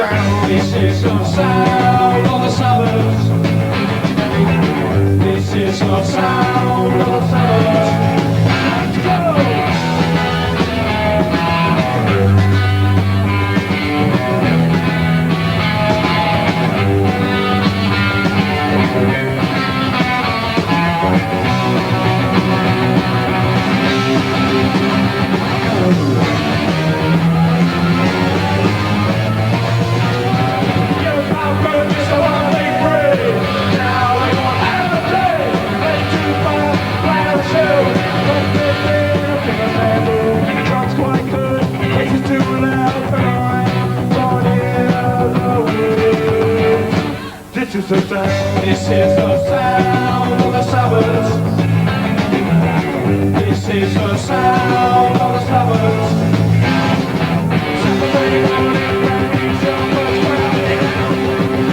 sound. This is the sound of the suburbs. This is the sound of the suburbs. Let's go! This is the sound of the suburbs. This is the sound of the suburbs. Saturday morning rain, so much crowding.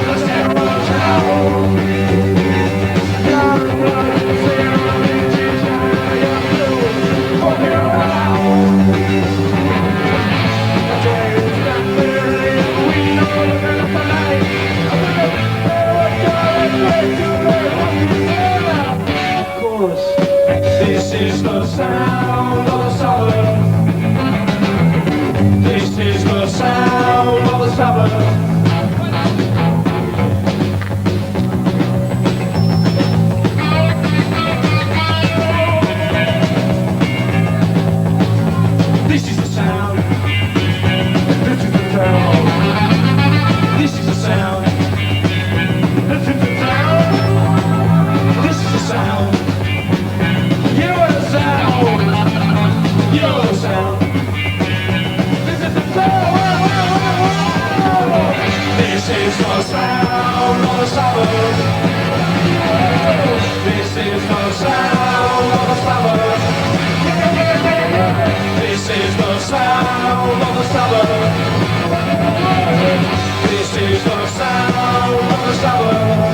The center of town. Young blood, zero inches, young blue, walking around. The day is not there, we know we're gonna fight. Chorus. This is the sound of the suburbs. This is the sound of the suburbs. This is the sound. This is the sound. This is the sound. This is the sound. This is the sound. You are the sound. You're the sound. This is the sound. This is the sound of the suburbs. This is the sound of the suburbs. This is the sound of the suburbs. This is the sound of the suburbs.